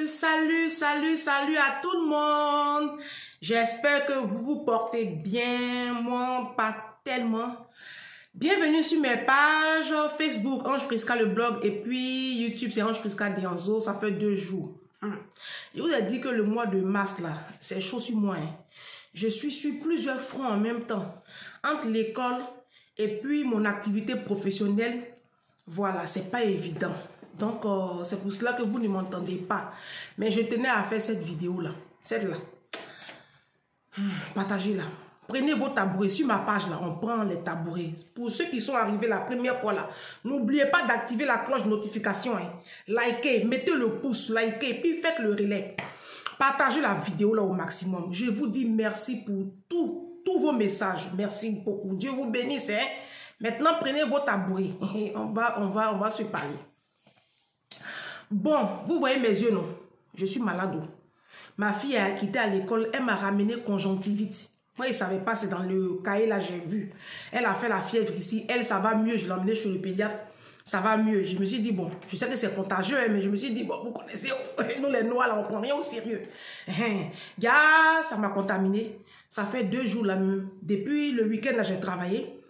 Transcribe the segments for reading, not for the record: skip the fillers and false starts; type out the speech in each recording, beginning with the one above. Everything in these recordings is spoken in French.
Salut à tout le monde. J'espère que vous vous portez bien, moi pas tellement. Bienvenue sur mes pages Facebook, Ange Prisca le blog, et puis YouTube, c'est Ange Prisca Dianzo, ça fait 2 jours. Je vous ai dit que le mois de mars, là, c'est chaud sur moi. Je suis sur plusieurs fronts en même temps. Entre l'école et puis mon activité professionnelle, voilà, c'est pas évident. Donc, c'est pour cela que vous ne m'entendez pas. Mais je tenais à faire cette vidéo-là. Celle-là. Partagez-la. Prenez vos tabourets. Sur ma page, là, on prend les tabourets. Pour ceux qui sont arrivés la première fois, là, n'oubliez pas d'activer la cloche de notification. Likez, mettez le pouce, likez, puis faites le relais. Partagez la vidéo là au maximum. Je vous dis merci pour tous vos messages. Merci beaucoup. Dieu vous bénisse. Maintenant, prenez vos tabourets. On va se parler. Bon, vous voyez mes yeux, non? Je suis malade. Ma fille qui était à l'école, elle m'a ramené conjonctivite. Moi, je ne savais pas, c'est dans le cahier là, j'ai vu. Elle a fait la fièvre ici. Elle, ça va mieux. Je l'ai emmenée chez le pédiatre. Ça va mieux. Je me suis dit, bon, je sais que c'est contagieux, mais je me suis dit, bon, vous connaissez, nous les Noirs, là, on prend rien au sérieux. Gars, ça m'a contaminé. Ça fait 2 jours là, depuis le week-end, là, j'ai travaillé.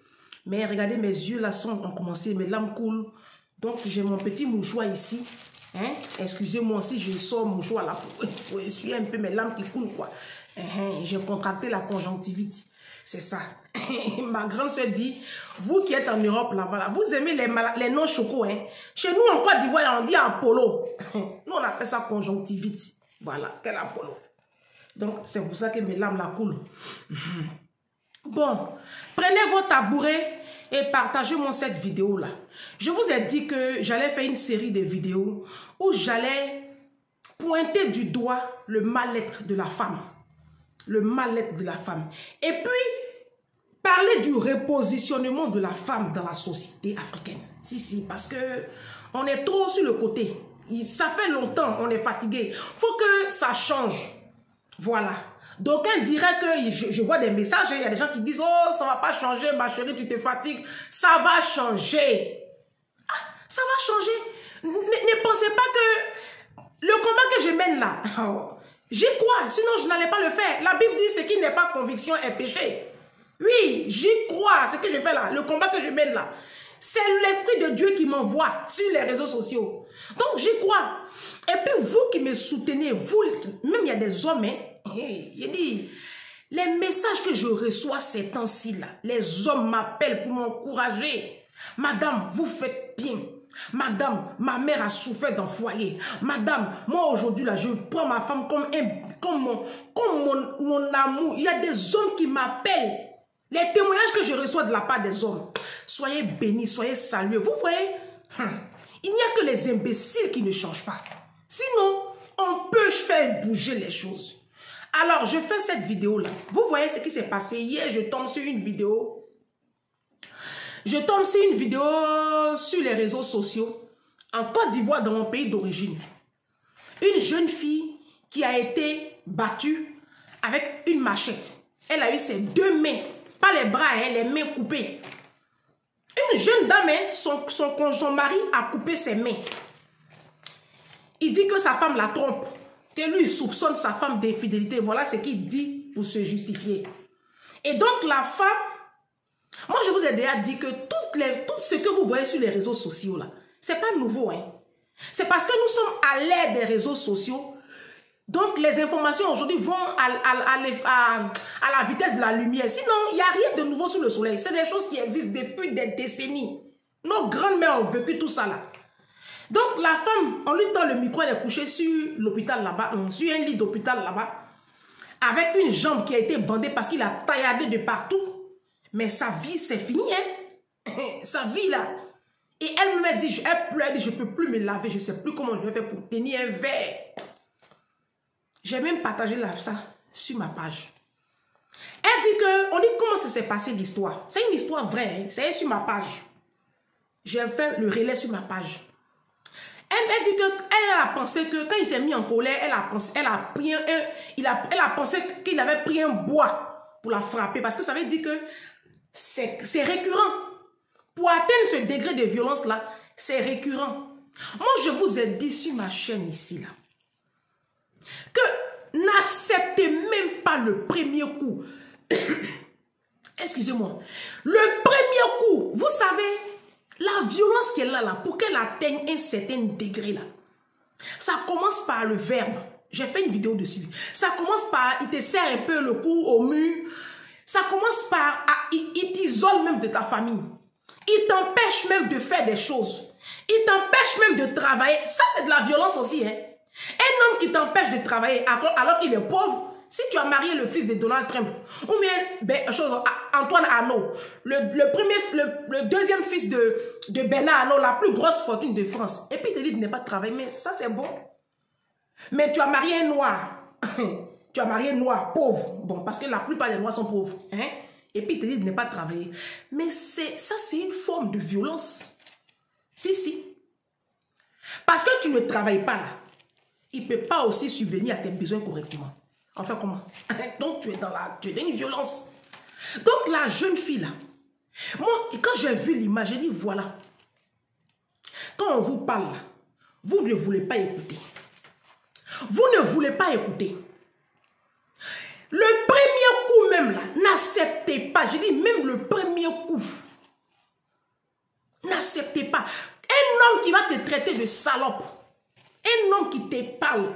Mais regardez, mes yeux là ont commencé, mes larmes coulent. Donc, j'ai mon petit mouchoir ici. Excusez-moi si je sors mon mouchoir là pour essuyer un peu mes larmes qui coulent, quoi. J'ai contracté la conjonctivite. C'est ça. Ma grande soeur dit, vous qui êtes en Europe, là, voilà, vous aimez les noms chocos, Chez nous, en Côte d'Ivoire, on dit Apollo. Nous, on appelle ça conjonctivite. Voilà, quel Apollo. Donc, c'est pour ça que mes larmes là coulent. Bon, prenez vos tabourets et partagez-moi cette vidéo-là. Je vous ai dit que j'allais faire une série de vidéos où j'allais pointer du doigt le mal-être de la femme. Le mal-être de la femme. Et puis, parler du repositionnement de la femme dans la société africaine. Si, parce que on est trop sur le côté. Ça fait longtemps, on est fatigué. Faut que ça change. Voilà. D'aucuns diraient que je vois des messages, il y a des gens qui disent, oh, ça va pas changer, ma chérie, tu te fatigues. Ça va changer. Ah, ça va changer. Ne pensez pas que le combat que je mène là, j'y crois, sinon je n'allais pas le faire. La Bible dit, ce qui n'est pas conviction est péché. Oui, j'y crois, ce que je fais là, le combat que je mène là. C'est l'Esprit de Dieu qui m'envoie sur les réseaux sociaux. Donc j'y crois. Et puis vous qui me soutenez, vous, même il y a des hommes, il dit, les messages que je reçois ces temps-ci là, les hommes m'appellent pour m'encourager. Madame, vous faites bien. Madame, ma mère a souffert dans le foyer. Madame, moi aujourd'hui là, je prends ma femme comme mon amour. Il y a des hommes qui m'appellent. Les témoignages que je reçois de la part des hommes. Soyez bénis, soyez salués. Vous voyez, il n'y a que les imbéciles qui ne changent pas. Sinon, on peut faire bouger les choses. Alors, je fais cette vidéo-là. Vous voyez ce qui s'est passé. Hier, je tombe sur une vidéo. Je tombe sur une vidéo sur les réseaux sociaux. En Côte d'Ivoire, dans mon pays d'origine. Une jeune fille qui a été battue avec une machette. Elle a eu ses 2 mains. Pas les bras, les mains coupées. Une jeune dame, son mari a coupé ses mains. Il dit que sa femme la trompe. Que lui, il soupçonne sa femme d'infidélité. Voilà ce qu'il dit pour se justifier. Et donc, la femme... Moi, je vous ai déjà dit que tout ce que vous voyez sur les réseaux sociaux, là, c'est pas nouveau. C'est parce que nous sommes à l'ère des réseaux sociaux. Donc, les informations aujourd'hui vont à la vitesse de la lumière. Sinon, il n'y a rien de nouveau sous le soleil. C'est des choses qui existent depuis des décennies. Nos grandes-mères ont vécu tout ça là. Donc, la femme, on lui tend le micro, elle est couchée sur l'hôpital là-bas, sur un lit d'hôpital là-bas, avec une jambe qui a été bandée parce qu'il a tailladé de partout. Mais sa vie, c'est fini, Sa vie là. Et elle me dit, elle pleure, elle dit, je ne peux plus me laver, je ne sais plus comment je vais faire pour tenir un verre. J'ai même partagé ça sur ma page. Elle dit que, on dit comment ça s'est passé l'histoire. C'est une histoire vraie, c'est sur ma page. J'ai fait le relais sur ma page. Elle dit qu'elle a pensé que quand il s'est mis en colère, elle a pensé qu'il avait pris un bois pour la frapper. Parce que ça veut dire que c'est récurrent. Pour atteindre ce degré de violence là, c'est récurrent. Moi, je vous ai dit sur ma chaîne ici là. que n'acceptez même pas le premier coup. Excusez-moi. Le premier coup, vous savez, la violence qu'elle a là, pour qu'elle atteigne un certain degré là, ça commence par le verbe. J'ai fait une vidéo dessus. Ça commence par, il te serre un peu le cou au mur. Ça commence par, il t'isole même de ta famille. Il t'empêche même de faire des choses. Il t'empêche même de travailler. Ça, c'est de la violence aussi. Hein? Un homme qui t'empêche de travailler alors qu'il est pauvre, si tu as marié le fils de Donald Trump, ou bien Antoine Arnault, le deuxième fils de Bernard Arnault, la plus grosse fortune de France, et puis il te dit de ne pas travailler, mais ça c'est bon. Mais tu as marié un noir, tu as marié un noir pauvre, bon, parce que la plupart des noirs sont pauvres, hein? Et puis il te dit de ne pas travailler. Mais ça c'est une forme de violence. Si. Parce que tu ne travailles pas là, il ne peut pas aussi subvenir à tes besoins correctement. Enfin, comment? Donc, tu es dans une violence. Donc, la jeune fille, là, moi, quand j'ai vu l'image, j'ai dit, voilà. Quand on vous parle, là, vous ne voulez pas écouter. Vous ne voulez pas écouter. Le premier coup même, là, n'acceptez pas. Je dis, même le premier coup. N'acceptez pas. Un homme qui va te traiter de salope. Un homme qui te parle.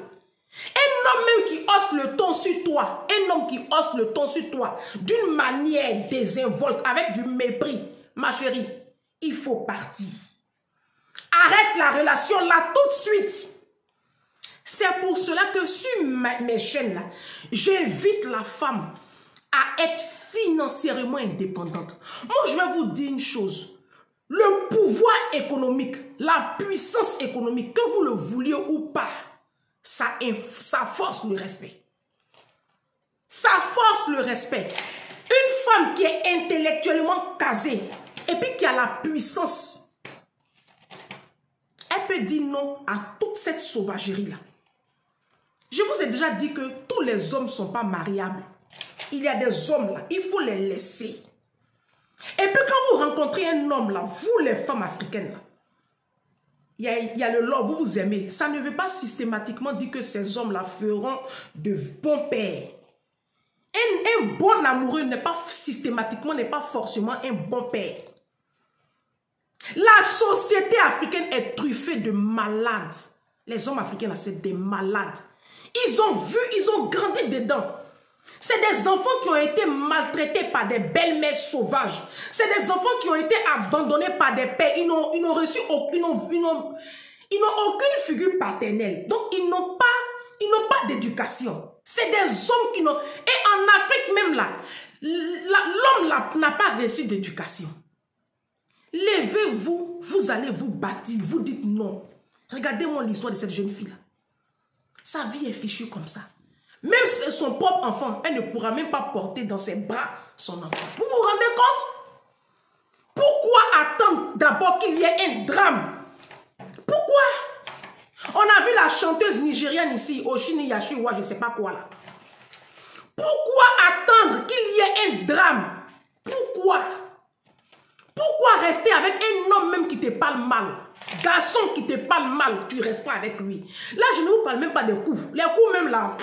Un homme même qui hausse le ton sur toi, un homme qui hausse le ton sur toi d'une manière désinvolte, avec du mépris, ma chérie, il faut partir. Arrête la relation là tout de suite. C'est pour cela que sur mes chaînes là, j'invite la femme à être financièrement indépendante. Moi, je vais vous dire une chose. Le pouvoir économique, la puissance économique, que vous le vouliez ou pas, ça force le respect. Ça force le respect. Une femme qui est intellectuellement casée et puis qui a la puissance, elle peut dire non à toute cette sauvagerie-là. Je vous ai déjà dit que tous les hommes ne sont pas mariables. Il y a des hommes là, il faut les laisser. Et puis quand vous rencontrez un homme là, vous les femmes africaines là, il y a le love, vous aimez. Ça ne veut pas systématiquement dire que ces hommes-là feront de bons pères. Un bon amoureux n'est pas systématiquement, n'est pas forcément un bon père. La société africaine est truffée de malades. Les hommes africains, là, c'est des malades. Ils ont vu, ils ont grandi dedans. C'est des enfants qui ont été maltraités par des belles-mères sauvages. C'est des enfants qui ont été abandonnés par des pères. Ils n'ont reçu aucune figure paternelle. Donc, ils n'ont pas d'éducation. C'est des hommes qui n'ont... Et en Afrique même là, l'homme n'a pas reçu d'éducation. Levez-vous, vous allez vous bâtir. Vous dites non. Regardez-moi l'histoire de cette jeune fille-là. Sa vie est fichue comme ça. Même son propre enfant, elle ne pourra même pas porter dans ses bras son enfant. Vous vous rendez compte? Pourquoi attendre d'abord qu'il y ait un drame? Pourquoi? On a vu la chanteuse nigériane ici, Oshini Yashiwa, je ne sais pas quoi là. Pourquoi attendre qu'il y ait un drame? Pourquoi? Pourquoi rester avec un homme même qui te parle mal? Garçon qui te parle mal, tu ne restes pas avec lui. Là, je ne vous parle même pas des coups. Les coups même là...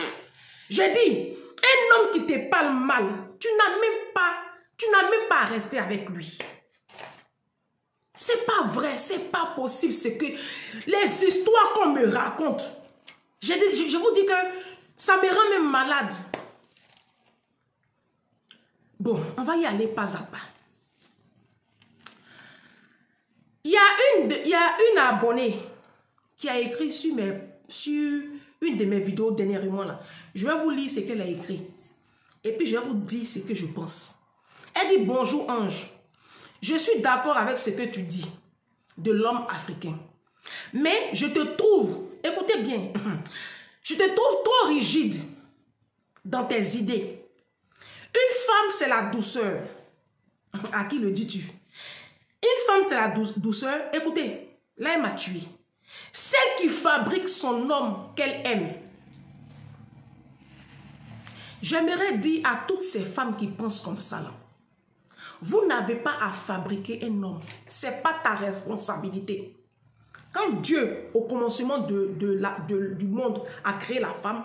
J'ai dit, un homme qui te parle mal, tu n'as même pas à rester avec lui. C'est pas vrai, c'est pas possible. C'est que les histoires qu'on me raconte, je vous dis que ça me rend même malade. Bon, on va y aller pas à pas. Il y a une abonnée qui a écrit sur une de mes vidéos dernièrement là. Je vais vous lire ce qu'elle a écrit. Et puis je vais vous dire ce que je pense. Elle dit: bonjour Ange. Je suis d'accord avec ce que tu dis de l'homme africain. Mais je te trouve, écoutez bien, je te trouve trop rigide dans tes idées. Une femme, c'est la douceur. À qui le dis-tu? Une femme, c'est la douceur. Écoutez, là, elle m'a tué. Celle qui fabrique son homme qu'elle aime. J'aimerais dire à toutes ces femmes qui pensent comme ça, là, vous n'avez pas à fabriquer un homme. Ce n'est pas ta responsabilité. Quand Dieu, au commencement du monde, a créé la femme,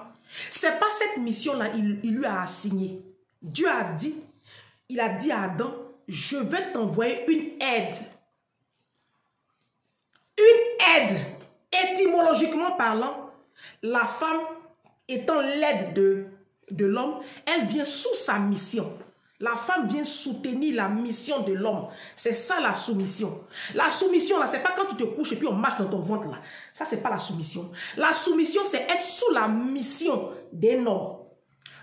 C'est pas cette mission-là, il lui a assigné. Dieu a dit, il a dit à Adam, je vais t'envoyer une aide. Une aide. Étymologiquement parlant, la femme étant l'aide de l'homme, elle vient sous sa mission. La femme vient soutenir la mission de l'homme. C'est ça la soumission. La soumission, là, c'est pas quand tu te couches et puis on marche dans ton ventre, là. Ça, c'est pas la soumission. La soumission, c'est être sous la mission d'un homme.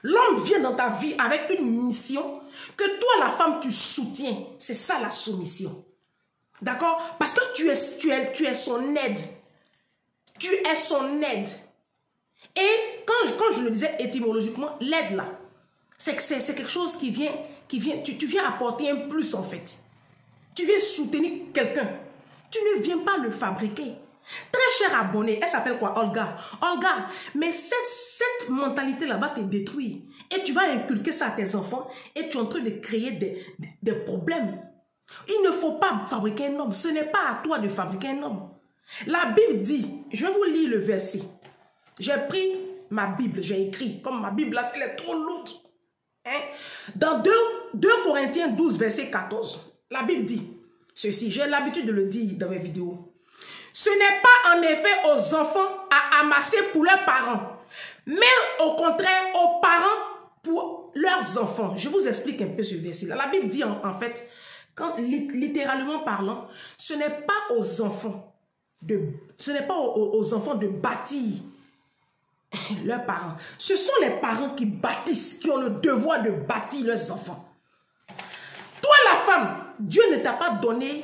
L'homme vient dans ta vie avec une mission que toi, la femme, tu soutiens. C'est ça la soumission. D'accord? Parce que tu es son aide. Tu es son aide. Et quand je le disais étymologiquement, l'aide là, c'est quelque chose qui vient, tu viens apporter un plus en fait. Tu viens soutenir quelqu'un. Tu ne viens pas le fabriquer. Très cher abonné, elle s'appelle quoi? Olga. Olga, mais cette mentalité-là va te détruire. Et tu vas inculquer ça à tes enfants et tu es en train de créer des problèmes. Il ne faut pas fabriquer un homme. Ce n'est pas à toi de fabriquer un homme. La Bible dit, je vais vous lire le verset. J'ai pris ma Bible, j'ai écrit, comme ma Bible là, elle est trop lourde. Hein? Dans 2 Corinthiens 12, verset 14, la Bible dit ceci, j'ai l'habitude de le dire dans mes vidéos. Ce n'est pas en effet aux enfants à amasser pour leurs parents, mais au contraire aux parents pour leurs enfants. Je vous explique un peu ce verset-là. La Bible dit en fait, quand, littéralement parlant, ce n'est pas aux enfants de bâtir leurs parents. Ce sont les parents qui bâtissent, qui ont le devoir de bâtir leurs enfants. Toi, la femme, Dieu ne t'a pas donné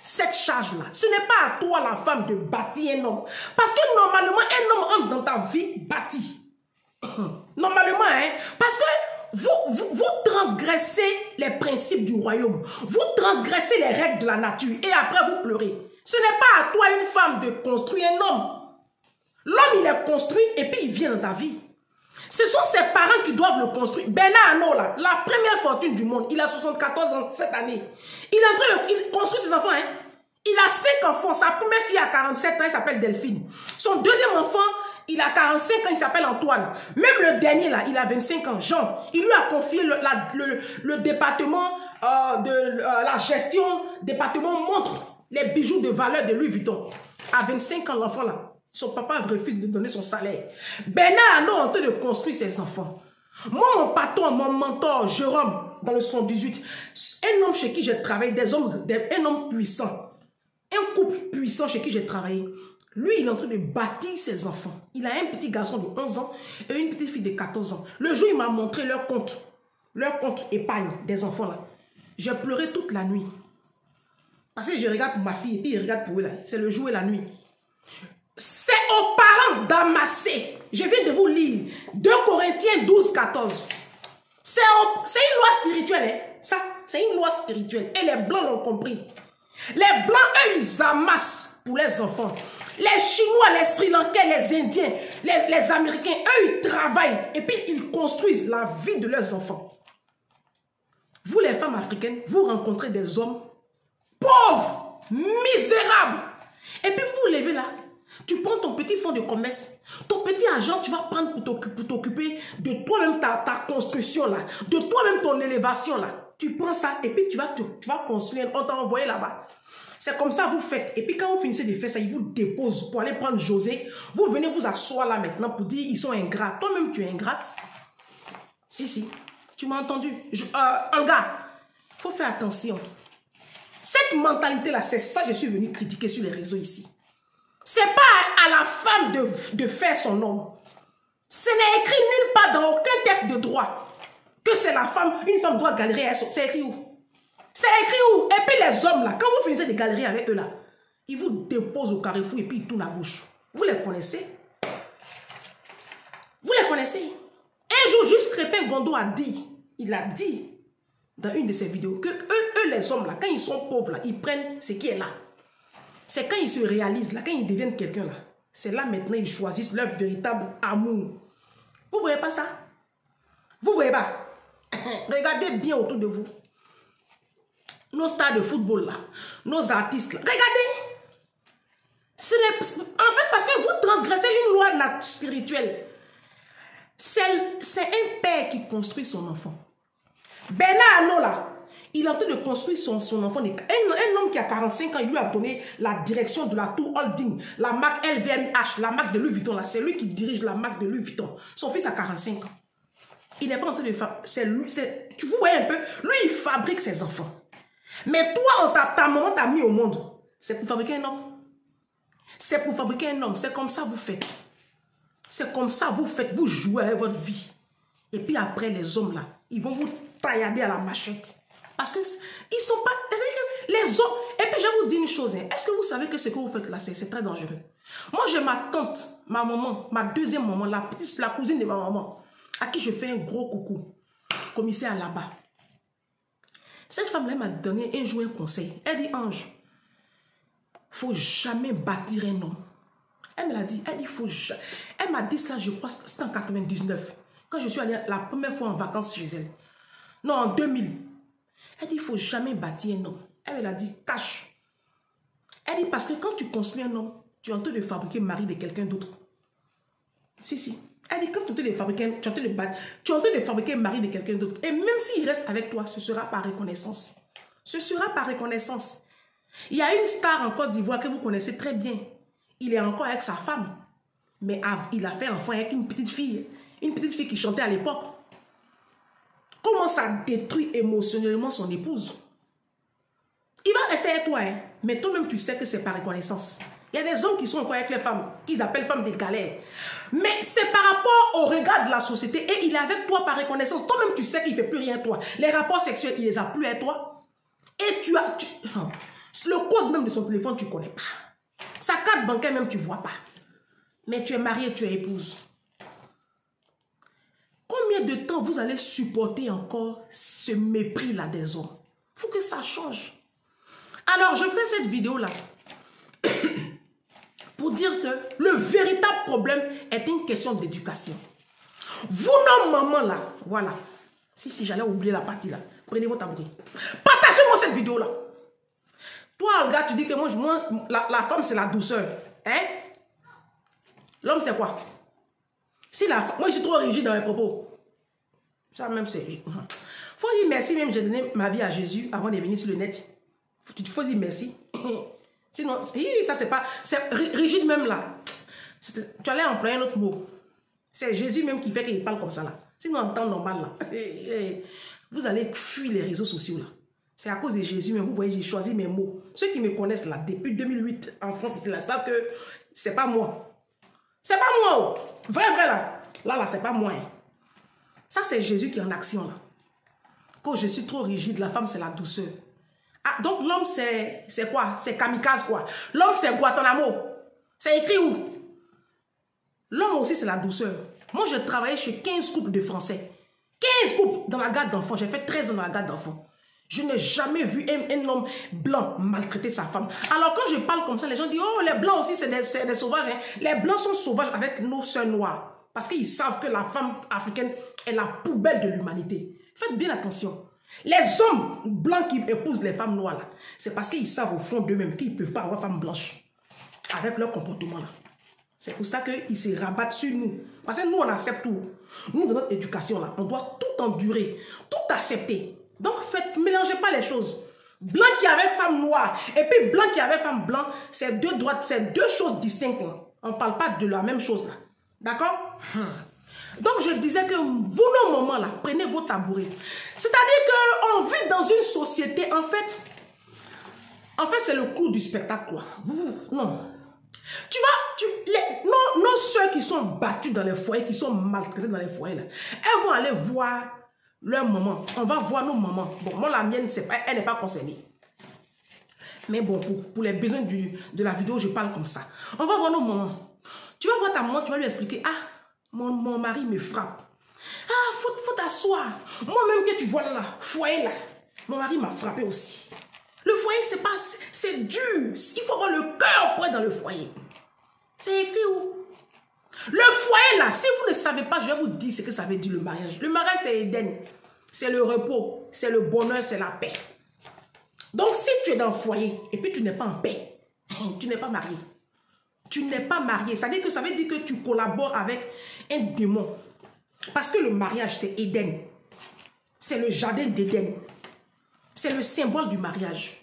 cette charge-là. Ce n'est pas à toi, la femme, de bâtir un homme. Parce que normalement, un homme entre dans ta vie bâti. Normalement, hein. Parce que vous transgressez les principes du royaume. Vous transgressez les règles de la nature. Et après, vous pleurez. Ce n'est pas à toi, une femme, de construire un homme. L'homme, il est construit et puis il vient dans ta vie. Ce sont ses parents qui doivent le construire. Bernard Arnault, là, la première fortune du monde, il a 74 ans cette année. Il est en train de construire ses enfants. Hein. Il a 5 enfants. Sa première fille a 47 ans, il s'appelle Delphine. Son deuxième enfant, il a 45 ans, il s'appelle Antoine. Même le dernier, là, il a 25 ans, Jean. Il lui a confié le département de la gestion, département montre les bijoux de valeur de Louis Vuitton. À 25 ans, l'enfant, là. Son papa refuse de donner son salaire. Bernard Arnault est en train de construire ses enfants. Moi, mon patron, mon mentor, Jérôme, dans le 118, un homme chez qui j'ai travaillé, un homme puissant, un couple puissant chez qui j'ai travaillé, lui, il est en train de bâtir ses enfants. Il a un petit garçon de 11 ans et une petite fille de 14 ans. Le jour, il m'a montré leur compte épargne des enfants là. J'ai pleuré toute la nuit. Parce que je regarde pour ma fille et puis il regarde pour eux là. C'est le jour et la nuit. C'est aux parents d'amasser. Je viens de vous lire 2 Corinthiens 12, 14. C'est une loi spirituelle. Hein? Ça, c'est une loi spirituelle. Et les blancs l'ont compris. Les blancs, eux, ils amassent pour les enfants. Les Chinois, les Sri Lankais, les Indiens, les Américains, eux, ils travaillent. Et puis, ils construisent la vie de leurs enfants. Vous, les femmes africaines, vous rencontrez des hommes pauvres, misérables. Et puis, vous vous levez là. Tu prends ton petit fonds de commerce, ton petit argent, tu vas prendre pour t'occuper de toi-même ta construction là, de toi-même ton élévation là. Tu prends ça et puis tu vas construire, on t'a envoyé là-bas. C'est comme ça vous faites. Et puis quand vous finissez de faire ça, ils vous déposent pour aller prendre José. Vous venez vous asseoir là maintenant pour dire ils sont ingrats. Toi-même tu es ingrate. Si, tu m'as entendu. Olga, il faut faire attention. Cette mentalité là, c'est ça que je suis venu critiquer sur les réseaux ici. C'est pas à la femme de faire son homme. Ce n'est écrit nulle part dans aucun texte de droit que c'est la femme, une femme doit galérer à son. C'est écrit où? C'est écrit où? Et puis les hommes là, quand vous finissez de galérer avec eux là, ils vous déposent au carrefour et puis ils tournent la bouche. Vous les connaissez? Vous les connaissez? Un jour, juste Crépin Gondo a dit, il a dit dans une de ses vidéos que eux les hommes là, quand ils sont pauvres là, ils prennent ce qui est là. C'est quand ils se réalisent, là, quand ils deviennent quelqu'un, là, c'est là maintenant ils choisissent leur véritable amour. Vous ne voyez pas ça? Vous ne voyez pas? Regardez bien autour de vous. Nos stars de football, là, nos artistes, là. Regardez. En fait, parce que vous transgressez une loi spirituelle. C'est un père qui construit son enfant. Bernard Arnault, là, il est en train de construire son enfant. Un homme qui a 45 ans, il lui a donné la direction de la Tour Holding, la marque LVMH, la marque de Louis Vuitton. C'est lui qui dirige la marque de Louis Vuitton. Son fils a 45 ans. Il n'est pas en train de faire... Tu vois un peu, lui, il fabrique ses enfants. Mais toi, ta maman t'a mis au monde. C'est pour fabriquer un homme. C'est pour fabriquer un homme. C'est comme ça vous faites. C'est comme ça vous faites. Vous jouez avec votre vie. Et puis après, les hommes là, ils vont vous taillader à la machette. Parce qu'ils ne sont pas... C'est-à-dire que les hommes... Et puis je vais vous dire une chose. Hein. Est-ce que vous savez que ce que vous faites là, c'est très dangereux? Moi, j'ai ma tante, ma maman, ma deuxième maman, la cousine de ma maman, à qui je fais un gros coucou. Commissaire là-bas. Cette femme-là m'a donné un jour un conseil. Elle dit, Ange, faut jamais bâtir un homme. Elle me l'a dit. Elle dit, faut jamais... Elle m'a dit ça, je crois, c'était en 99. Quand je suis allée la première fois en vacances chez elle. Non, en 2000. Elle dit, il ne faut jamais bâtir un homme. Elle me l'a dit, cache. Elle dit, parce que quand tu construis un homme, tu es en train de fabriquer le mari de quelqu'un d'autre. Si, si. Elle dit, quand tu es en train de fabriquer, tu es en train de fabriquer le mari de quelqu'un d'autre. Et même s'il reste avec toi, ce sera par reconnaissance. Ce sera par reconnaissance. Il y a une star en Côte d'Ivoire que vous connaissez très bien. Il est encore avec sa femme. Mais il a fait enfant avec une petite fille. Une petite fille qui chantait à l'époque. Comment ça détruit émotionnellement son épouse? Il va rester avec toi, hein? Mais toi-même, tu sais que c'est par reconnaissance. Il y a des hommes qui sont encore avec les femmes, qu'ils appellent femmes des galères. Mais c'est par rapport au regard de la société et il est avec toi par reconnaissance. Toi-même, tu sais qu'il ne fait plus rien à toi. Les rapports sexuels, il ne les a plus à toi. Et le code même de son téléphone, tu ne connais pas. Sa carte bancaire même, tu ne vois pas. Mais tu es marié, tu es épouse. Combien de temps vous allez supporter encore ce mépris-là des hommes? Il faut que ça change. Alors, je fais cette vidéo-là pour dire que le véritable problème est une question d'éducation. Vous, nos mamans, là, voilà. Si, j'allais oublier la partie là. Prenez votre tabouret. Partagez-moi cette vidéo-là. Toi, le gars, tu dis que moi la femme, c'est la douceur. Hein? L'homme, c'est quoi? Moi, je suis trop rigide dans mes propos. Ça même, c'est... Faut dire merci, même j'ai donné ma vie à Jésus avant de venir sur le net. Il faut dire merci. Sinon, ça, c'est pas... C'est rigide même là. Tu allais employer un autre mot. C'est Jésus même qui fait qu'il parle comme ça là. Sinon, en temps normal là, vous allez fuir les réseaux sociaux là. C'est à cause de Jésus même. Vous voyez, j'ai choisi mes mots. Ceux qui me connaissent là, depuis 2008 en France, ils savent que c'est pas moi. C'est pas moi. Vrai là. Là, c'est pas moi. Hein. Ça, c'est Jésus qui est en action là. Quand je suis trop rigide, la femme, c'est la douceur. Ah, donc l'homme, c'est quoi? C'est kamikaze quoi? L'homme, c'est Guantanamo. C'est écrit où? L'homme aussi, c'est la douceur. Moi, je travaillais chez 15 couples de Français. 15 couples dans la garde d'enfants. J'ai fait 13 ans dans la garde d'enfants. Je n'ai jamais vu un homme blanc maltraiter sa femme. Alors, quand je parle comme ça, les gens disent, oh, les blancs aussi, c'est des sauvages. Hein. Les blancs sont sauvages avec nos sœurs noires. Parce qu'ils savent que la femme africaine est la poubelle de l'humanité. Faites bien attention. Les hommes blancs qui épousent les femmes noires, c'est parce qu'ils savent au fond d'eux-mêmes qu'ils ne peuvent pas avoir femme blanche. Avec leur comportement là. C'est pour ça qu'ils se rabattent sur nous. Parce que nous, on accepte tout. Nous, dans notre éducation là, on doit tout endurer, tout accepter. Donc, mélangez pas les choses. Blanc qui est avec femme noire et puis blanc qui est avec femme blanc, c'est deux choses distinctes. Hein. On ne parle pas de la même chose là. D'accord? Donc, je disais que vous, nos moments là, prenez vos tabourets. C'est-à-dire qu'on vit dans une société, en fait, c'est le clou du spectacle, quoi. Non. Tu vois, nos soeurs qui sont battues dans les foyers, qui sont maltraitées dans les foyers, là, elles vont aller voir leur maman. On va voir nos mamans. Bon, moi, la mienne, elle n'est pas concernée. Mais bon, pour les besoins de la vidéo, je parle comme ça. On va voir nos mamans. Tu vas voir ta maman, tu vas lui expliquer, ah, mon mari me frappe. Ah, faut t'asseoir. Moi-même que tu vois là, foyer là, mon mari m'a frappé aussi. Le foyer, c'est dur. Il faut avoir le cœur pour être dans le foyer. C'est écrit où? Le foyer là, si vous ne savez pas, je vais vous dire ce que ça veut dire le mariage. Le mariage, c'est Éden. C'est le repos, c'est le bonheur, c'est la paix. Donc, si tu es dans le foyer et puis tu n'es pas en paix, tu n'es pas marié. Tu n'es pas marié. Ça veut dire que tu collabores avec un démon. Parce que le mariage, c'est Éden. C'est le jardin d'Éden. C'est le symbole du mariage.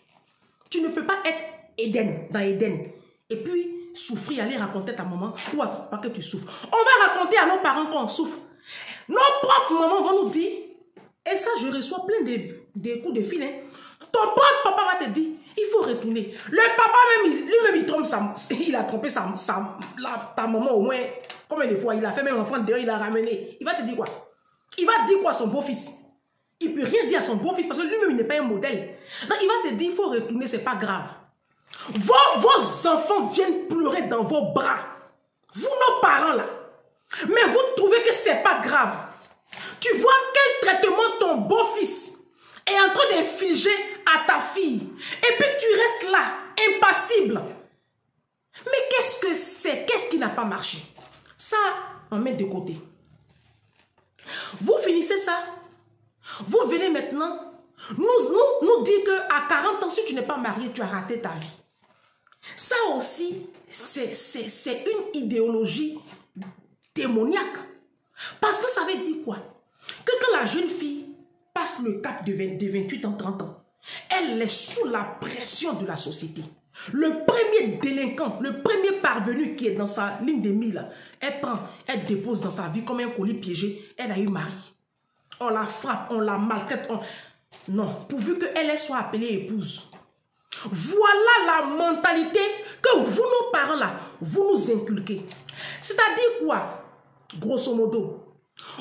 Tu ne peux pas être Éden, dans Éden. Et puis, souffrir, aller raconter à ta maman ou à ton papa que tu souffres. On va raconter à nos parents qu'on souffre. Nos propres mamans vont nous dire, et ça, je reçois plein de coups de fil. Hein. Ton propre papa va te dire, il faut retourner. Le papa, lui-même, il trompe il a trompé ta maman au moins, combien de fois? Il a fait même enfant dehors, il a ramené. Il va te dire quoi? Il va dire quoi à son beau-fils? Il ne peut rien dire à son beau-fils parce que lui-même, il n'est pas un modèle. Donc, il va te dire, il faut retourner, ce n'est pas grave. Vos enfants viennent pleurer dans vos bras. Vous, nos parents, là. Mais vous trouvez que ce n'est pas grave. Tu vois quel traitement ton beau-fils est en train d'infliger à ta fille. Et puis tu restes là, impassible. Mais qu'est-ce que c'est? Qu'est-ce qui n'a pas marché? Ça, on met de côté. Vous finissez ça. Vous venez maintenant nous dire qu'à 40 ans, si tu n'es pas marié, tu as raté ta vie. Ça aussi, c'est une idéologie démoniaque. Parce que ça veut dire quoi? Que quand la jeune fille passe le cap de 28 ans, 30 ans, elle est sous la pression de la société. Le premier délinquant, le premier parvenu qui est dans sa ligne de mire, elle prend, elle dépose dans sa vie comme un colis piégé. Elle a eu mari. On la frappe, on la maltraite. Non, pourvu qu'elle soit appelée épouse. Voilà la mentalité que vous, nos parents, là, vous nous inculquez. C'est-à-dire quoi? Grosso modo,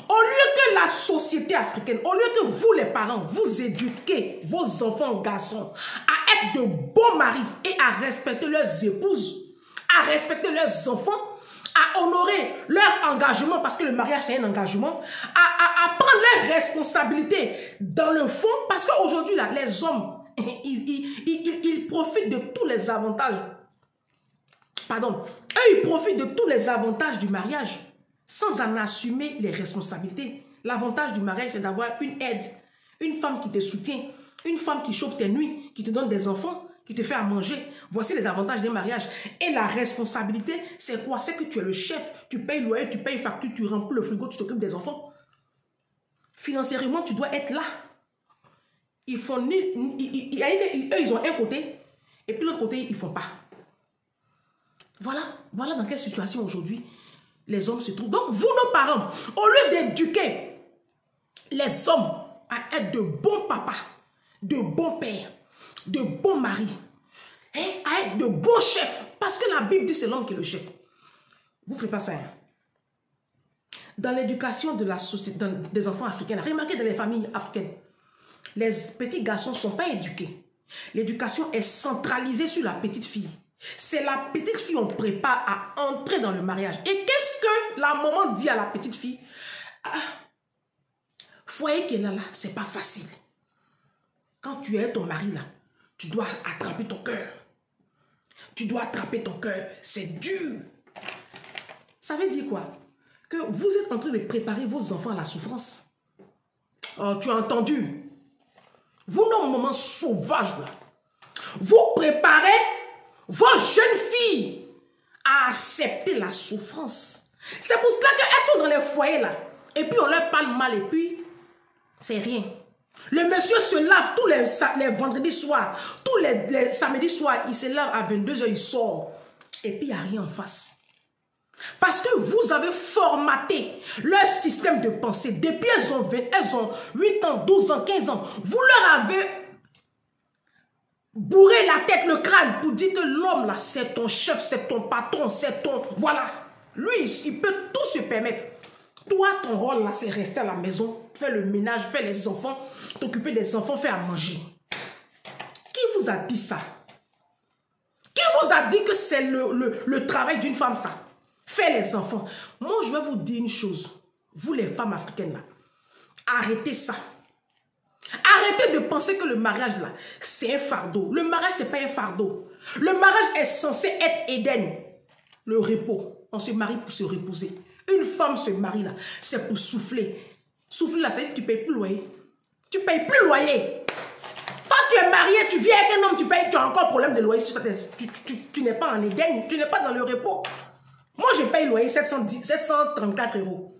au lieu que la société africaine, au lieu que vous, les parents, vous éduquez vos enfants garçons à être de bons maris et à respecter leurs épouses, à respecter leurs enfants, à honorer leur engagement, parce que le mariage, c'est un engagement, à prendre leurs responsabilités dans le fond, parce qu'aujourd'hui, là, les hommes, ils profitent de tous les avantages. Pardon. Eux, ils profitent de tous les avantages du mariage sans en assumer les responsabilités. L'avantage du mariage, c'est d'avoir une aide, une femme qui te soutient, une femme qui chauffe tes nuits, qui te donne des enfants, qui te fait à manger. Voici les avantages d'un mariage. Et la responsabilité, c'est quoi? C'est que tu es le chef, tu payes loyer, tu payes facture, tu remplis le frigo, tu t'occupes des enfants. Financièrement, tu dois être là. Ils font eux, ils ont un côté, et puis l'autre côté, ils ne font pas. Voilà dans quelle situation aujourd'hui les hommes se trouvent. Donc, vous, nos parents, au lieu d'éduquer les hommes à être de bons papas, de bons pères, de bons maris, hein, à être de bons chefs, parce que la Bible dit c'est l'homme qui est le chef. Vous ne faites pas ça. Hein? Dans l'éducation de la société, des enfants africains, remarquez dans les familles africaines, les petits garçons ne sont pas éduqués. L'éducation est centralisée sur la petite fille. C'est la petite fille qu'on prépare à entrer dans le mariage. Et qu'est-ce que la maman dit à la petite fille? Ah, foyer qu'elle a là, c'est pas facile. Quand tu es ton mari là, tu dois attraper ton cœur. Tu dois attraper ton cœur. C'est dur. Ça veut dire quoi? Que vous êtes en train de préparer vos enfants à la souffrance. Oh, tu as entendu? Vous, nos mamans sauvages là, vous préparez vos jeunes filles à accepter la souffrance. C'est pour cela qu'elles sont dans les foyers là. Et puis on leur parle mal et puis c'est rien. Le monsieur se lave tous les vendredis soirs, tous les samedis soirs, il se lave à 22 h, il sort. Et puis il n'y a rien en face. Parce que vous avez formaté leur système de pensée. Depuis elles ont 8 ans, 12 ans, 15 ans. Vous leur avez bourré la tête, le crâne pour dire que l'homme là, c'est ton chef, c'est ton patron, c'est ton... Voilà. Lui, il peut tout se permettre. Toi, ton rôle là, c'est rester à la maison, faire le ménage, faire les enfants, t'occuper des enfants, faire à manger. Qui vous a dit ça? Qui vous a dit que c'est le travail d'une femme ça? Faire les enfants. Moi, je vais vous dire une chose. Vous, les femmes africaines là, arrêtez ça. Arrêtez de penser que le mariage là, c'est un fardeau. Le mariage, c'est pas un fardeau. Le mariage est censé être Éden. Le repos. On se marie pour se reposer. Une femme se marie là, c'est pour souffler. Souffler là, c'est-à-dire que tu ne payes plus loyer. Tu ne payes plus loyer. Quand tu es marié, tu viens avec un homme, tu payes, tu as encore problème de loyer. Tu n'es pas en Éden, tu n'es pas dans le repos. Moi, je paye loyer 734 €.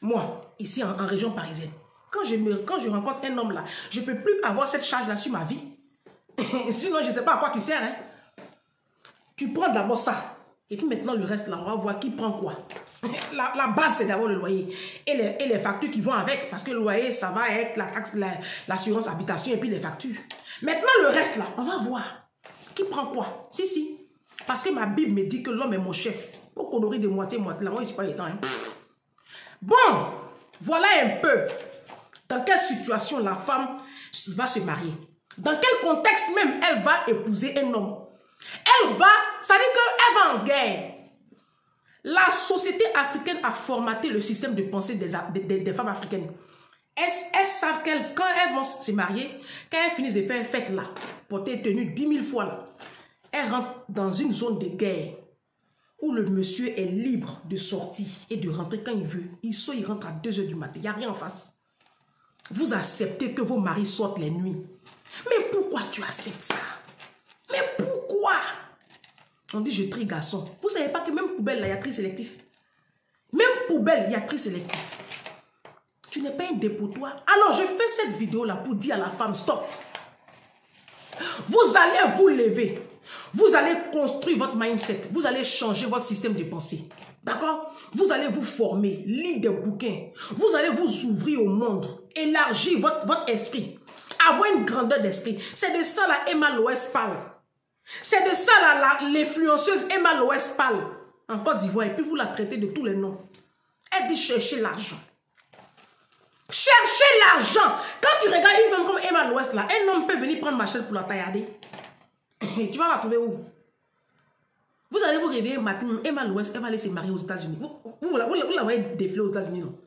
Moi, ici en région parisienne, quand je rencontre un homme là, je ne peux plus avoir cette charge-là sur ma vie. Sinon, je ne sais pas à quoi tu sers. Hein. Tu prends d'abord ça. Et puis maintenant, le reste là, on va voir qui prend quoi. La base, c'est d'abord le loyer. Et les factures qui vont avec. Parce que le loyer, ça va être la taxe, l'assurance habitation et puis les factures. Maintenant, le reste là, on va voir. Qui prend quoi? Si. Parce que ma Bible me dit que l'homme est mon chef. Pour qu'on nourrit de moitié-moitié. Là, moi, je ne suis pas étant. Hein. Bon, voilà un peu dans quelle situation la femme va se marier. Dans quel contexte même elle va épouser un homme. Ça dit qu'elle va en guerre. La société africaine a formaté le système de pensée des femmes africaines. Elles savent quand elles vont se marier, quand elles finissent de faire fête là, porter tenue 10 000 fois là, elles rentrent dans une zone de guerre où le monsieur est libre de sortir et de rentrer quand il veut. Il rentre à 2 h du matin, il n'y a rien en face. Vous acceptez que vos maris sortent les nuits. Mais pourquoi tu acceptes ça? Mais pourquoi? On dit je trie garçon. Vous ne savez pas que même poubelle, là, il y a tri sélectif. Même poubelle, il y a tri sélectif. Tu n'es pas un dépotoir. Alors, je fais cette vidéo-là pour dire à la femme, stop. Vous allez vous lever. Vous allez construire votre mindset. Vous allez changer votre système de pensée. D'accord? Vous allez vous former, lire des bouquins. Vous allez vous ouvrir au monde. Élargir votre esprit. Avoir une grandeur d'esprit. C'est de ça là Emma Loès parle. C'est de ça là l'influenceuse Emma Loès parle. En Côte d'Ivoire. Et puis vous la traitez de tous les noms. Elle dit chercher l'argent. Cherchez l'argent. Quand tu regardes une femme comme Emma Loès là, un homme peut venir prendre machette pour la taillarder. Tu vas la trouver où? Vous allez vous réveiller matin, Emma Loès, elle va aller se marier aux États-Unis. Vous la voyez défiler aux États-Unis, non?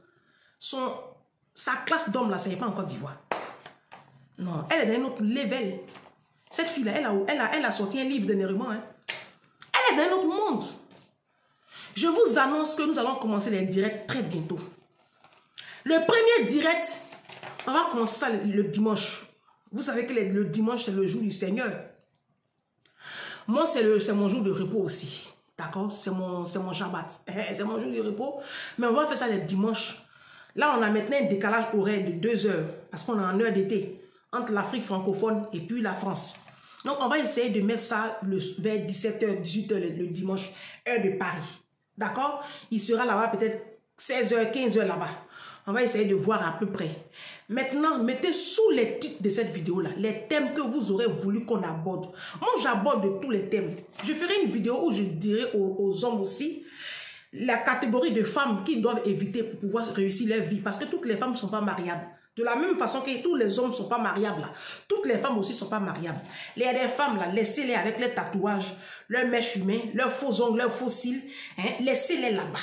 Sa classe d'homme là, ça n'est pas en Côte d'Ivoire. Non, elle est dans un autre level. Cette fille-là, elle a sorti un livre d'énervement. Hein. Elle est dans un autre monde. Je vous annonce que nous allons commencer les directs très bientôt. Le premier direct, on va commencer ça le dimanche. Vous savez que le dimanche, c'est le jour du Seigneur. Moi, c'est mon jour de repos aussi. D'accord? C'est mon Shabbat. C'est mon jour de repos. Mais on va faire ça le dimanche. Là, on a maintenant un décalage horaire de 2 heures. Parce qu'on est en heure d'été. Entre l'Afrique francophone et puis la France. Donc, on va essayer de mettre ça vers 17h, 18h le dimanche, heure de Paris. D'accord? Il sera là-bas peut-être 16h, 15h là-bas. On va essayer de voir à peu près. Maintenant, mettez sous les titres de cette vidéo-là les thèmes que vous aurez voulu qu'on aborde. Moi, j'aborde tous les thèmes. Je ferai une vidéo où je dirai aux hommes aussi la catégorie de femmes qu'ils doivent éviter pour pouvoir réussir leur vie. Parce que toutes les femmes ne sont pas mariables. De la même façon que tous les hommes ne sont pas mariables. Là. Toutes les femmes aussi ne sont pas mariables. Il y a des femmes, là, laissez-les avec les tatouages, leurs mèches humaines, leurs faux ongles, leurs faux cils. Hein, laissez-les là-bas.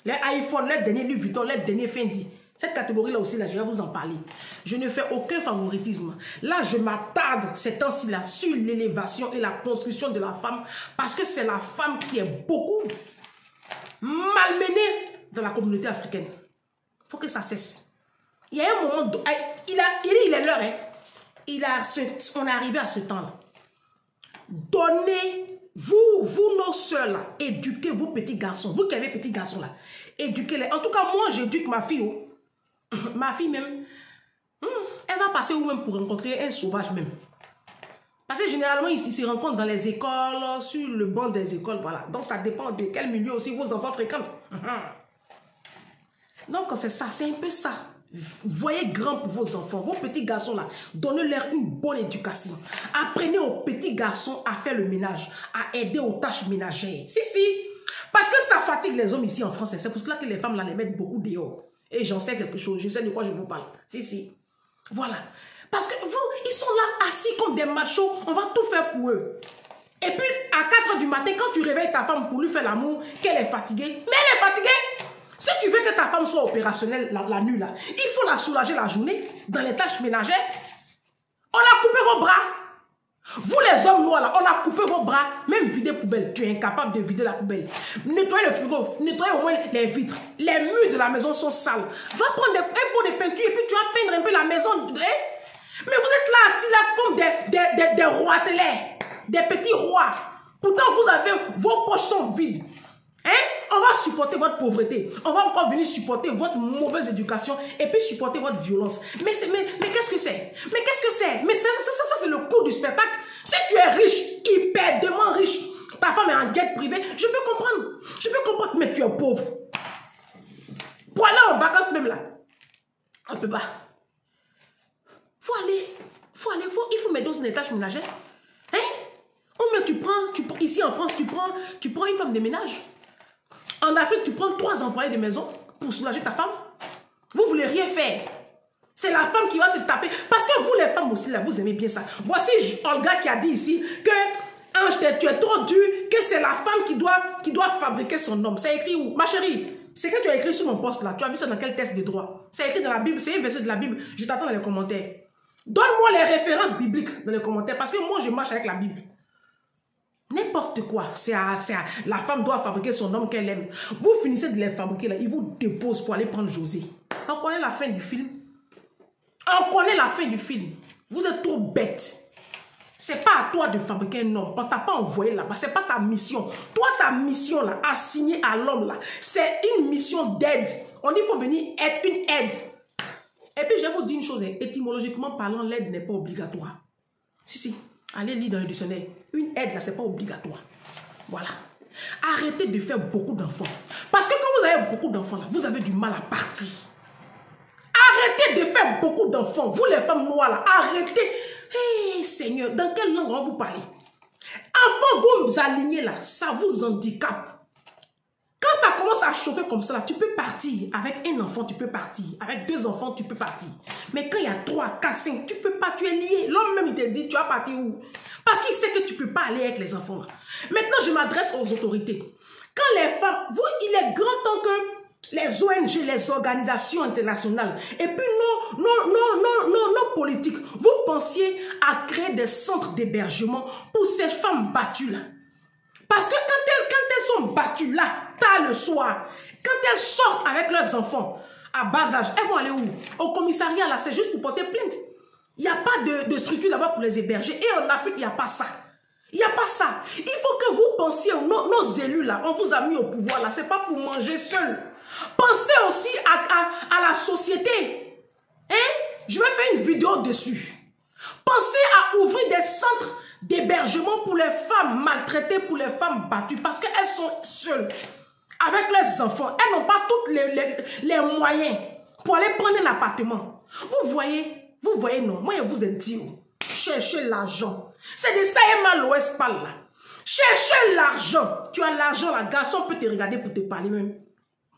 Les iPhones, les derniers Louis Vuitton, les derniers Fendi. Cette catégorie-là aussi, là, je vais vous en parler. Je ne fais aucun favoritisme. Là, je m'attarde ces temps-ci là sur l'élévation et la construction de la femme. Parce que c'est la femme qui est beaucoup malmenée dans la communauté africaine. Il faut que ça cesse. Il y a un moment, il est l'heure, hein. On est arrivé à ce temps-là. Donnez-vous, nos soeurs, là, éduquez vos petits garçons. Vous qui avez petits garçons, là, éduquez-les. En tout cas, moi, j'éduque ma fille. Oh. Ma fille même, elle va passer où même pour rencontrer un sauvage même. Parce que généralement, ils se rencontrent dans les écoles, sur le banc des écoles, voilà. Donc, ça dépend de quel milieu aussi vos enfants fréquentent. Donc, c'est ça, c'est un peu ça. Voyez grand pour vos enfants, vos petits garçons là, donnez-leur une bonne éducation. Apprenez aux petits garçons à faire le ménage, à aider aux tâches ménagères. Si, parce que ça fatigue les hommes ici en France. C'est pour cela que les femmes là les mettent beaucoup dehors. Et j'en sais quelque chose, je sais de quoi je vous parle. Si. Voilà. Parce que ils sont là assis comme des machos, on va tout faire pour eux. Et puis à 4 h du matin, quand tu réveilles ta femme pour lui faire l'amour, qu'elle est fatiguée, mais elle est fatiguée. Si tu veux que ta femme soit opérationnelle la nuit, là, il faut la soulager la journée dans les tâches ménagères. On a coupé vos bras. Vous les hommes noirs, là, on a coupé vos bras. Même vider poubelle, tu es incapable de vider la poubelle. Nettoyer le frigo, nettoyer au moins les vitres. Les murs de la maison sont sales. Va prendre un pot de peinture et puis tu vas peindre un peu la maison. Hein? Mais vous êtes là assis là comme des roitelets, des petits rois. Pourtant, vous avez, vos poches sont vides. Hein? On va supporter votre pauvreté. On va encore venir supporter votre mauvaise éducation et puis supporter votre violence. Mais qu'est-ce que c'est? Mais qu'est-ce que c'est? Mais ça c'est le coût du spectacle. Si tu es riche, hyper riche, ta femme est en jet privé, je peux comprendre. Je peux comprendre, mais tu es pauvre. Pour aller en vacances même là, on ne peut pas. Il faut mettre dans une tâches ménagères. Hein? Ou mais tu prends, ici en France, tu prends une femme de ménage. En Afrique, tu prends 3 employés de maison pour soulager ta femme. Vous ne voulez rien faire. C'est la femme qui va se taper. Parce que vous, les femmes aussi, là, vous aimez bien ça. Voici Olga qui a dit ici que Ange, tu es trop dur, que c'est la femme qui doit fabriquer son homme. C'est écrit où? Ma chérie, c'est que tu as écrit sur mon poste là. Tu as vu ça dans quel texte de droit? C'est écrit dans la Bible, c'est un verset de la Bible. Je t'attends dans les commentaires. Donne-moi les références bibliques dans les commentaires parce que moi, je marche avec la Bible. N'importe quoi. La femme doit fabriquer son homme qu'elle aime. Vous finissez de les fabriquer là, ils vous déposent pour aller prendre José. On connaît la fin du film. On connaît la fin du film. Vous êtes trop bêtes. C'est pas à toi de fabriquer un homme. On t'a pas envoyé là-bas. C'est pas ta mission. Toi, ta mission là, assignée à l'homme là, c'est une mission d'aide. On dit qu'il faut venir être une aide. Et puis je vais vous dire une chose, étymologiquement parlant, l'aide n'est pas obligatoire. Si. Allez lire dans le dictionnaire. Une aide là, c'est pas obligatoire. Voilà. Arrêtez de faire beaucoup d'enfants. Parce que quand vous avez beaucoup d'enfants là, vous avez du mal à partir. Arrêtez de faire beaucoup d'enfants. Vous les femmes noires là, arrêtez. Hé Seigneur, dans quelle langue on va vous parler? Enfant, vous alignez là, ça vous handicape. Quand ça commence à chauffer comme ça là, tu peux partir. Avec un enfant, tu peux partir. Avec 2 enfants, tu peux partir. Mais quand il y a 3, 4, 5, tu peux pas, tu es lié. L'homme même, il te dit, tu vas partir où? Parce qu'il sait que tu peux pas aller avec les enfants là. Maintenant, je m'adresse aux autorités. Quand les femmes, il est grand temps que les ONG, les organisations internationales, et puis nos politiques, vous pensiez à créer des centres d'hébergement pour ces femmes battues là. Parce que quand elles sont battues là, tard le soir, quand elles sortent avec leurs enfants à bas âge, elles vont aller où? Au commissariat là, c'est juste pour porter plainte. Il n'y a pas de structure là-bas pour les héberger. Et en Afrique, il n'y a pas ça. Il n'y a pas ça. Il faut que vous pensiez, nos élus là, on vous a mis au pouvoir là, c'est pas pour manger seul. Pensez aussi à la société. Hein? Je vais faire une vidéo dessus. Pensez à ouvrir des centres d'hébergement pour les femmes maltraitées, pour les femmes battues, parce qu'elles sont seules avec leurs enfants. Elles n'ont pas tous les moyens pour aller prendre un appartement. Vous voyez, non. Moi, je vous ai dit, cherchez l'argent. C'est de ça et mal l'Ouest parle là. Cherchez l'argent. Tu as l'argent, la garçon peut te regarder pour te parler même.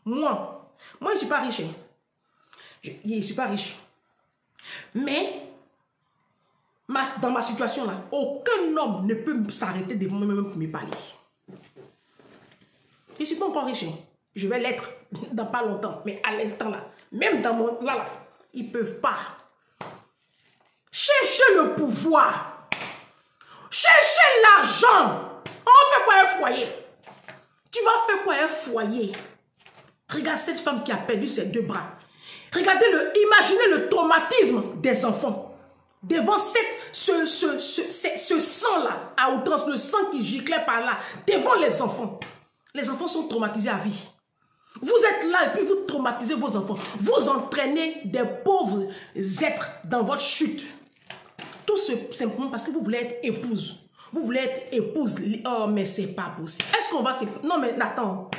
Moi, je ne suis pas riche. Je ne suis pas riche. Mais, dans ma situation là, aucun homme ne peut s'arrêter devant moi-même pour me parler. Je ne suis pas encore riche. Je vais l'être dans pas longtemps. Mais à l'instant là, même dans mon... Là, ils ne peuvent pas. Cherchez le pouvoir. Cherchez l'argent. On fait quoi un foyer? Tu vas faire quoi un foyer? Regarde cette femme qui a perdu ses 2 bras. Regardez imaginez le traumatisme des enfants. Devant ce sang-là, à outrance, le sang qui giclait par là, devant les enfants. Les enfants sont traumatisés à vie. Vous êtes là et puis vous traumatisez vos enfants. Vous entraînez des pauvres êtres dans votre chute. Tout simplement parce que vous voulez être épouse. Vous voulez être épouse. Oh, mais c'est pas possible. Est-ce qu'on va... Non, mais attends.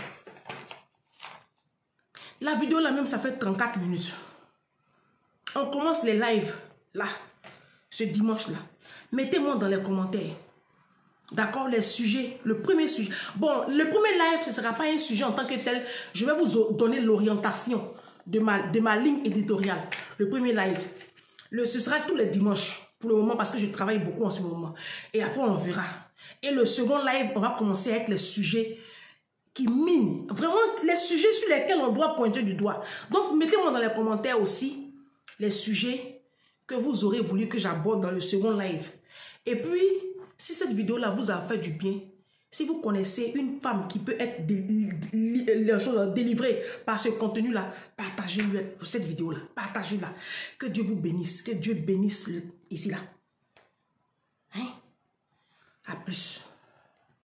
La vidéo là même, ça fait 34 minutes. On commence les lives là, ce dimanche là. Mettez-moi dans les commentaires. D'accord, les sujets, le premier sujet. Bon, le premier live, ce ne sera pas un sujet en tant que tel. Je vais vous donner l'orientation de ma ligne éditoriale. Le premier live. Ce sera tous les dimanches pour le moment parce que je travaille beaucoup en ce moment. Et après, on verra. Et le second live, on va commencer avec les sujets qui minent. Vraiment, les sujets sur lesquels on doit pointer du doigt. Donc, mettez-moi dans les commentaires aussi les sujets que vous aurez voulu que j'aborde dans le second live. Et puis, si cette vidéo-là vous a fait du bien, si vous connaissez une femme qui peut être délivrée par ce contenu-là, partagez-lui cette vidéo-là. Partagez-la. Que Dieu vous bénisse. Que Dieu bénisse ici-là. Hein? À plus.